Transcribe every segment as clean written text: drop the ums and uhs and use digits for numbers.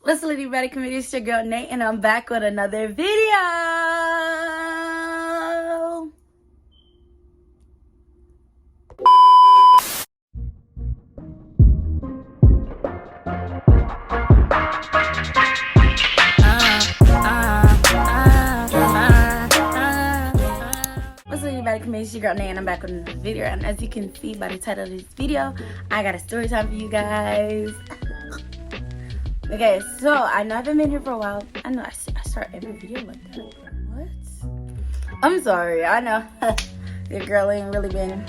What's up, Baddie community? It's your girl Nate, and I'm back with another video. What's up, Baddie community? It's your girl Nate, and I'm back with another video. And as you can see by the title of this video, I got a story time for you guys. Okay, so I know I haven't been here for a while. I know I start every video like that. What? I'm sorry. I know your girl ain't really been.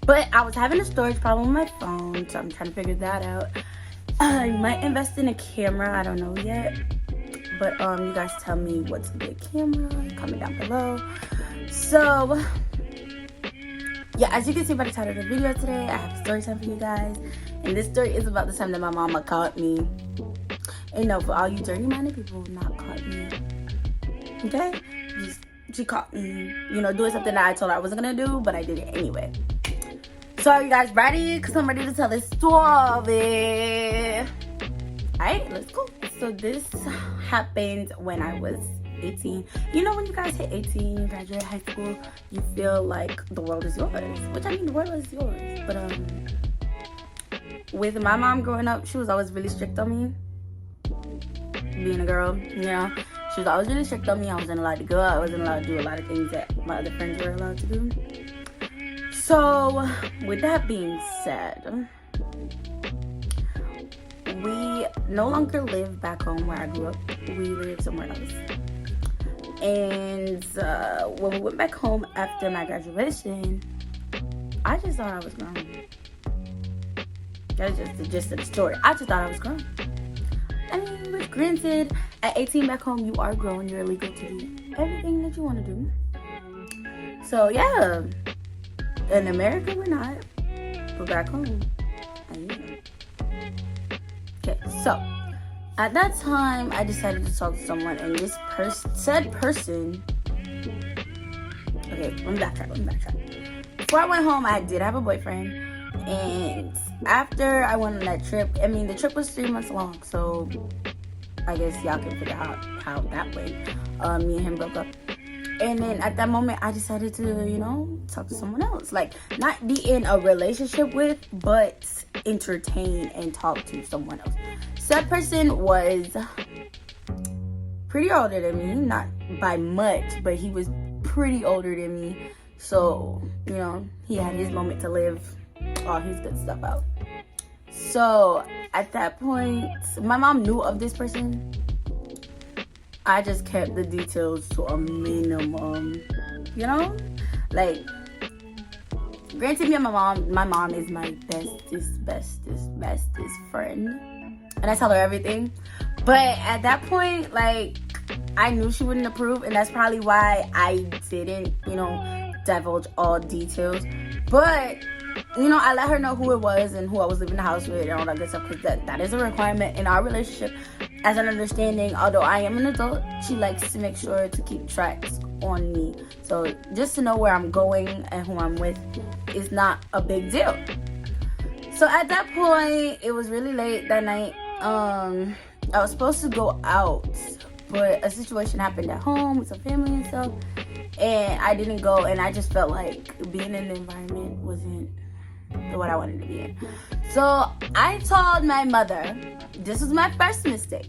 But I was having a storage problem with my phone, so I'm trying to figure that out. I might invest in a camera. I don't know yet. But you guys tell me what's a good camera. Comment down below. So yeah, as you can see by the title of the video today, I have a story time for you guys. And this story is about the time that my mama caught me. And no, for all you dirty-minded people, not caught me. Okay? She caught me, doing something that I told her I wasn't gonna do, but I did it anyway. So are you guys ready? Because I'm ready to tell this story. Alright, let's go. So this happened when I was 18. You know when you guys hit 18, you graduate high school, you feel like the world is yours. Which, I mean, the world is yours. But with my mom growing up, she was always really strict on me. Being a girl, she was always really strict on me. I wasn't allowed to go out. I wasn't allowed to do a lot of things that my other friends were allowed to do. So with that being said, we no longer live back home where I grew up. We live somewhere else. And when we went back home after my graduation, I just thought I was grown. That's just the gist of the story. I just thought I was grown. I mean, but granted, at 18 back home, you are grown. You're legal to do everything that you want to do. So yeah, in America we're not, but back home, I am. Okay, so at that time, I decided to talk to someone, and this said person. Okay, let me backtrack. Before I went home, I did have a boyfriend, and after I went on that trip, I mean, the trip was 3 months long, so I guess y'all can figure out how that went. Me and him broke up. And then at that moment, I decided to, talk to someone else. Like, not be in a relationship with, but entertain and talk to someone else. So that person was pretty older than me. Not by much, but he was pretty older than me. So, he had his moment to live all his good stuff out. So at that point, my mom knew of this person. I just kept the details to a minimum, like, granted, me and my mom is my bestest friend, and I tell her everything. But at that point, like, I knew she wouldn't approve, and that's probably why I didn't divulge all details. But I let her know who it was and who I was living in the house with and all that good stuff, because that is a requirement in our relationship. As an understanding, although I am an adult, she likes to make sure to keep tracks on me. So just to know where I'm going and who I'm with is not a big deal. So at that point, it was really late that night. I was supposed to go out, but a situation happened at home with some family and stuff, and I didn't go, and I just felt like being in the environment wasn't what I wanted to be in. So I told my mother, this was my first mistake.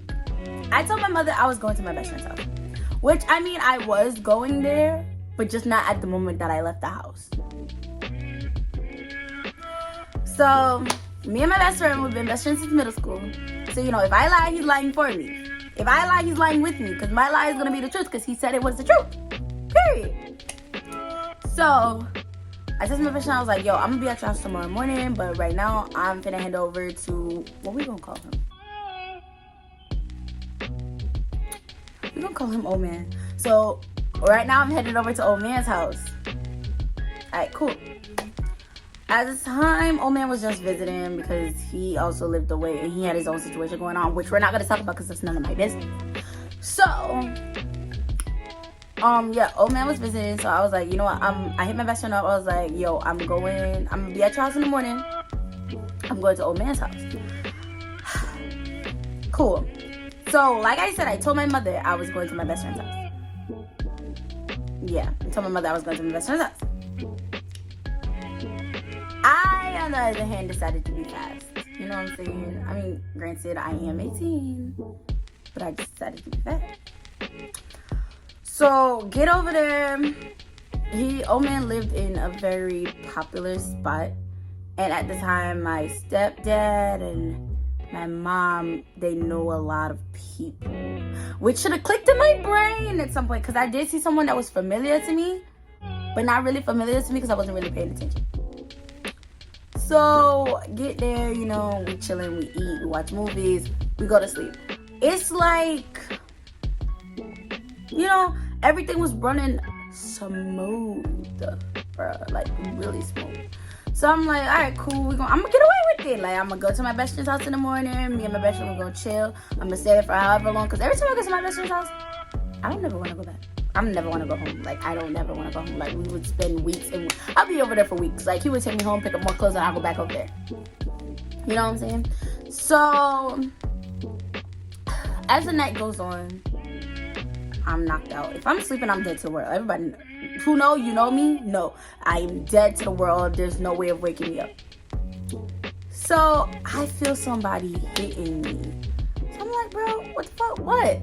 I told my mother I was going to my best friend's house, which, I mean, I was going there, but just not at the moment that I left the house. So me and my best friend, we've been best friends since middle school. So, if I lie, he's lying for me. If I lie, he's lying with me, because my lie is going to be the truth, because he said it was the truth. Period. So I said to my best friend, I was like, yo, I'm going to be at your house tomorrow morning, but right now I'm finna head over to, what we going to call him? We're going to call him Old Man. So right now I'm headed over to Old Man's house. Alright, cool. At the time, Old Man was just visiting because he also lived away and he had his own situation going on, which we're not going to talk about because that's none of my business. So yeah, Old Man was visiting, so I was like, you know what, I hit my best friend up. I was like, yo, I'm gonna be at your house in the morning. I'm going to Old Man's house. Cool. So, like I said, I told my mother I was going to my best friend's house. Yeah, I told my mother I was going to my best friend's house. I, on the other hand, decided to be fast. You know what I'm saying? I mean, granted, I am 18, but I decided to be fast. So, get over there. Old man lived in a very popular spot. And at the time, my stepdad and my mom, they know a lot of people. Which should have clicked in my brain at some point. Because I did see someone that was familiar to me. But not really familiar to me because I wasn't really paying attention. So, get there, you know, we chilling, we eat, we watch movies, we go to sleep. It's like, you know, everything was running smooth, bro, like really smooth. So I'm like, all right, cool, I'm gonna get away with it. Like, I'm gonna go to my best friend's house in the morning, me and my best friend, we're gonna chill. I'm gonna stay there for however long, because every time I go to my best friend's house, I don't never want to go back. I never want to go home. Like, I don't never want to go home. Like, we would spend weeks and I'll be over there for weeks. Like, he would take me home, pick up more clothes, and I'll go back over there. You know what I'm saying? So, as the night goes on, I'm knocked out. If I'm sleeping, I'm dead to the world. Everybody who know, you know me, no. I'm dead to the world. There's no way of waking me up. So, I feel somebody hitting me. So, I'm like, bro, what the fuck? What?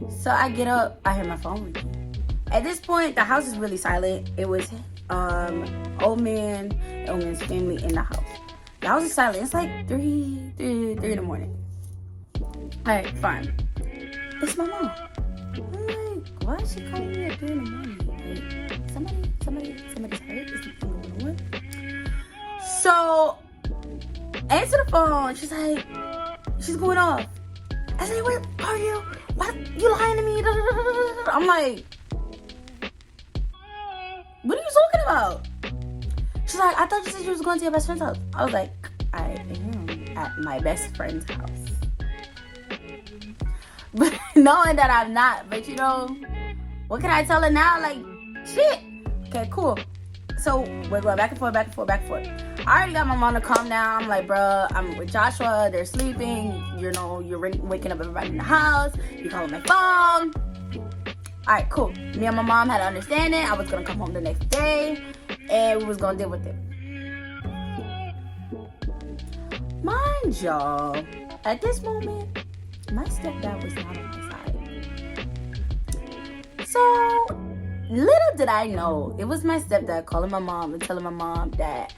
So I get up, I hear my phone ringing. At this point, the house is really silent. It was old man's family in the house. The house is silent. It's like 3 in the morning. Alright, fine. It's my mom. I'm like, why is she calling me at 3 in the morning? Like, somebody's hurt? Is something going on? So, answer the phone. She's going off. I say, where are you? What? You lying to me? I'm like, what are you talking about? She's like, I thought you said you was going to your best friend's house. I was like, I am at my best friend's house. But knowing that I'm not, but you know, what can I tell her now? Like, shit. Okay, cool. So we're going back and forth. I already got my mom to calm down. I'm like, bruh, I'm with Joshua. They're sleeping. You know, you're waking up everybody in the house. You calling my phone. All right, cool. Me and my mom had an understanding. I was going to come home the next day. And we was going to deal with it. Mind y'all, at this moment, my stepdad was not on my side. So, little did I know, it was my stepdad calling my mom and telling my mom that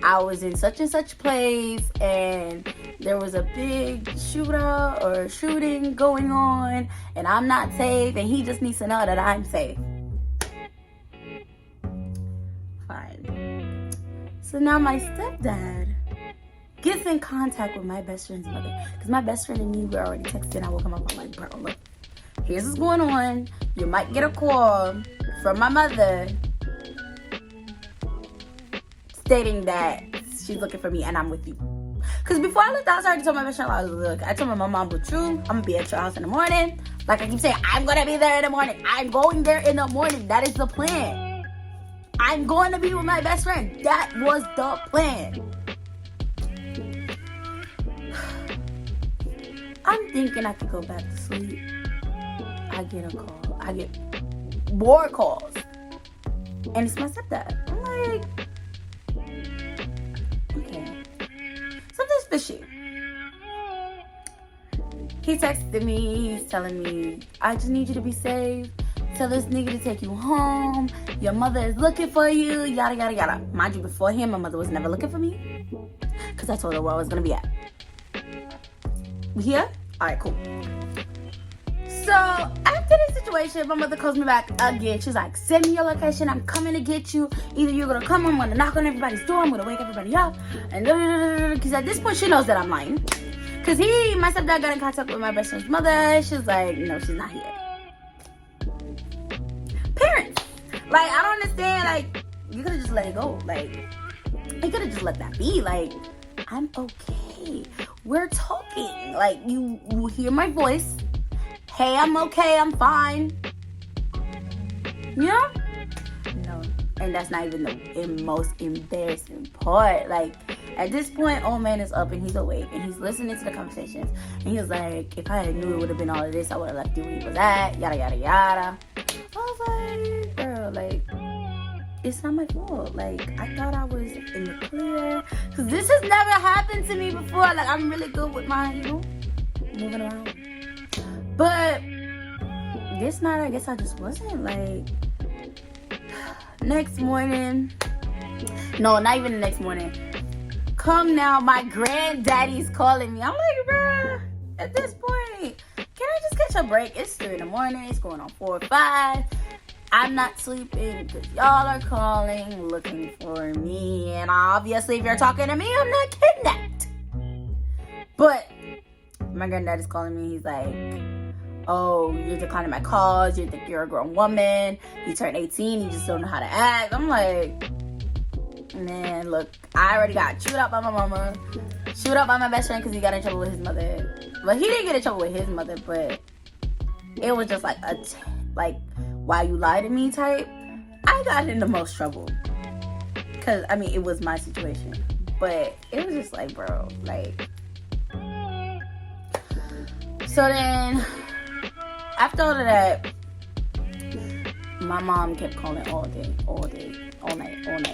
I was in such and such place and there was a big shootout or shooting going on and I'm not safe and he just needs to know that I'm safe. Fine. So now my stepdad gets in contact with my best friend's mother because my best friend and me were already texting. I woke him up. I'm like, bro, look, here's what's going on. You might get a call from my mother stating that she's looking for me and I'm with you. Because before I left the house, I already told my best friend, I told my mom, with you, I'm going to be at your house in the morning. Like I keep saying, I'm going to be there in the morning. I'm going there in the morning. That is the plan. I'm going to be with my best friend. That was the plan. I'm thinking I could go back to sleep. I get a call. I get more calls. And it's my stepdad. I'm like, okay. Something's fishy. He texted me. He's telling me, I just need you to be safe. Tell this nigga to take you home. Your mother is looking for you. Yada, yada, yada. Mind you, before him, my mother was never looking for me. Because I told her where I was going to be at. We here? Alright, cool. So, after this situation, my mother calls me back again. She's like, send me your location. I'm coming to get you. Either you're going to come, I'm going to knock on everybody's door. I'm going to wake everybody up. And because at this point, she knows that I'm lying. Because my stepdad got in contact with my best friend's mother. She's like, no, she's not here. Parents. Like, I don't understand. Like, you could have just let it go. Like, you could have just let that be. Like, I'm okay. We're talking. Like, you hear my voice. Hey, I'm okay. I'm fine. Yeah? No. And that's not even the most embarrassing part. Like, At this point, old man is up and he's awake and he's listening to the conversations. And he was like, if I had knew it would have been all of this, I would have left you where he was at, yada, yada, yada. I was like, girl, like, it's not my fault. Like, I thought I was in the clear. Because this has never happened to me before. Like, I'm really good with my, moving around. But this night, I guess I just wasn't. Like, next morning. No, not even the next morning. Come now, my granddaddy's calling me. I'm like, bruh, at this point, can I just catch a break? It's 3 in the morning. It's going on 4 or 5. I'm not sleeping because y'all are calling, looking for me. And obviously, if you're talking to me, I'm not kidnapped. But my granddad is calling me. He's like, oh, you're declining my calls. You think you're a grown woman. You turned 18. You just don't know how to act. I'm like, man, look, I already got chewed up by my mama. Chewed up by my best friend because he got in trouble with his mother. But he didn't get in trouble with his mother. But it was just like why you lie to me type. I got in the most trouble. Because, I mean, it was my situation. But it was just like, bro, like. So then, after all of that, my mom kept calling all day, all night, calling.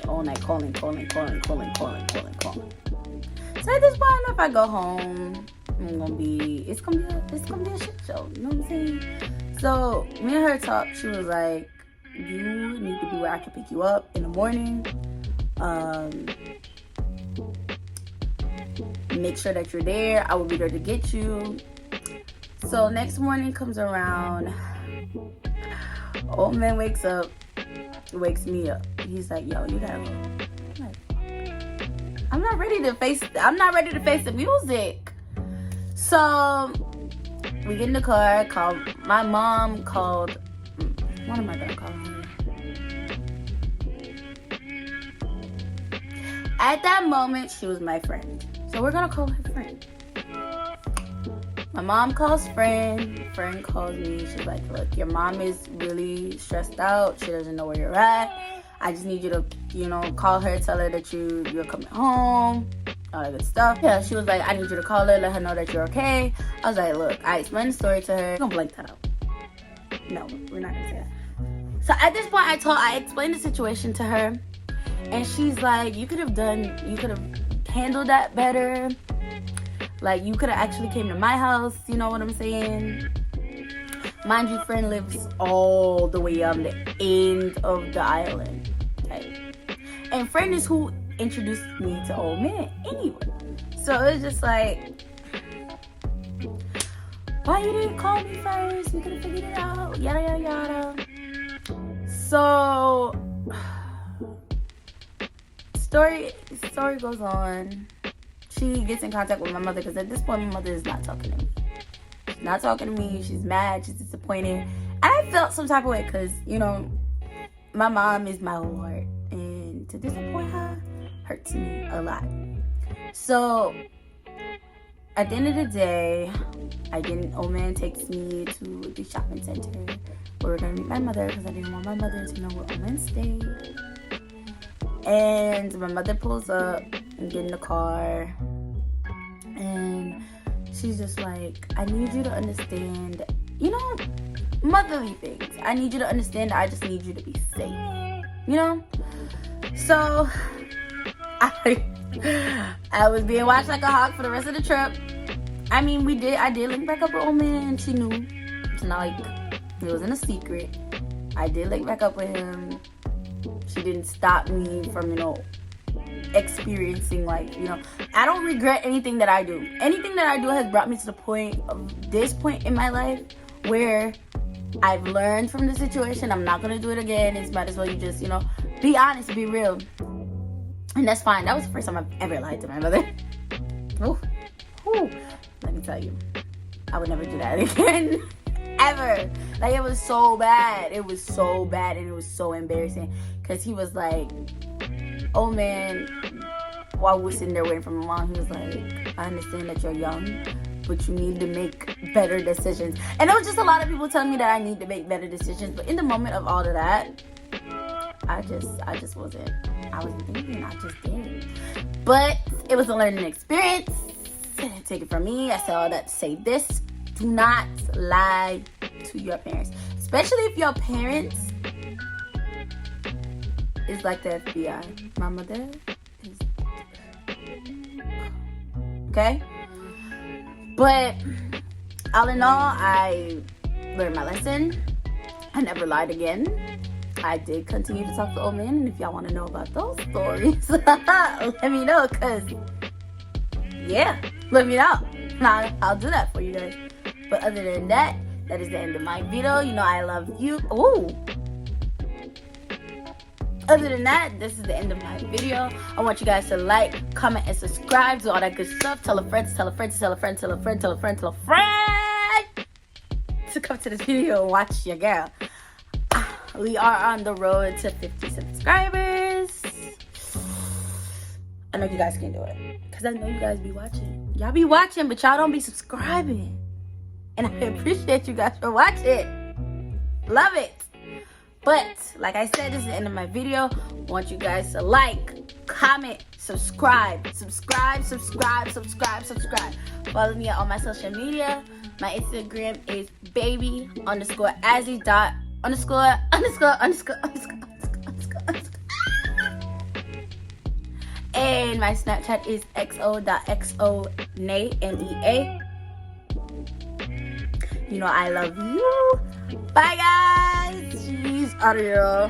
So at this point, if I go home, it's gonna be a shit show. You know what I'm saying? So me and her talked. She was like, "You need to be where I can pick you up in the morning. Make sure that you're there. I will be there to get you." So next morning comes around. Old man wakes me up. He's like, "Yo, you gotta go." I'm not ready to face the music. So we get in the car. My mom called. What am I gonna call her? At that moment, she was my friend. So we're gonna call her friend. My mom calls friend. Friend calls me. She's like, look, your mom is really stressed out. She doesn't know where you're at. I just need you to, call her, tell her that you're coming home, all that good stuff. Yeah, she was like, I need you to call her, let her know that you're okay. I was like, look, I explained the story to her. We're gonna blank that out. No, we're not gonna say that. So at this point, I explained the situation to her, and she's like, you could have handled that better. Like, you could have actually came to my house, you know what I'm saying? Mind you, friend lives all the way on the end of the island. Okay? And friend is who introduced me to old man anyway. So it's just like, why you didn't call me first? We could have figured it out. Yada, yada, yada. So, story goes on. She gets in contact with my mother because at this point, my mother is not talking to me. She's not talking to me. She's mad. She's disappointed. And I felt some type of way because, my mom is my whole heart. And to disappoint her hurts me a lot. So, at the end of the day, old man takes me to the shopping center where we're going to meet my mother because I didn't want my mother to know where old man stayed. And my mother pulls up and get in the car. And she's just like, I need you to understand, motherly things. I need you to understand that I just need you to be safe. So, I was being watched like a hawk for the rest of the trip. I mean, I did link back up with old man. She knew. It's not like it wasn't a secret. I did link back up with him. She didn't stop me from, experiencing, I don't regret anything that I do. Anything that I do has brought me to this point in my life where I've learned from the situation. I'm not going to do it again. It's might as well you just, be honest, be real. And that's fine. That was the first time I've ever lied to my mother. Ooh. Let me tell you, I would never do that again. Ever. Like, it was so bad. It was so bad and it was so embarrassing. Because he was like, oh man, while we were sitting there waiting for my mom, he was like, I understand that you're young, but you need to make better decisions. And there was just a lot of people telling me that I need to make better decisions. But in the moment of all of that, I just wasn't thinking. I just did. But It was a learning experience. Take it from me. I said all that to say this. Do not lie to your parents. Especially if your parents is like the FBI. My mother is... Okay? But all in all, I learned my lesson. I never lied again. I did continue to talk to old men, and if y'all want to know about those stories, let me know, because, yeah, let me know. I'll do that for you guys. But other than that, that is the end of my video. You know I love you. Ooh. Other than that, this is the end of my video. I want you guys to like, comment, and subscribe. Do all that good stuff. Tell a friend, tell a friend, tell a friend, tell a friend, tell a friend, tell a friend to come to this video and watch your girl. We are on the road to 50 subscribers. I know you guys can do it, because I know you guys be watching. Y'all be watching, but y'all don't be subscribing. And I appreciate you guys for watching. Love it. But, like I said, this is the end of my video. I want you guys to like, comment, subscribe. Follow me on all my social media. My Instagram is baby_azzy_______. And my Snapchat is xo.xonea, N-E-A. You know I love you. Bye guys. Jeez, out of here.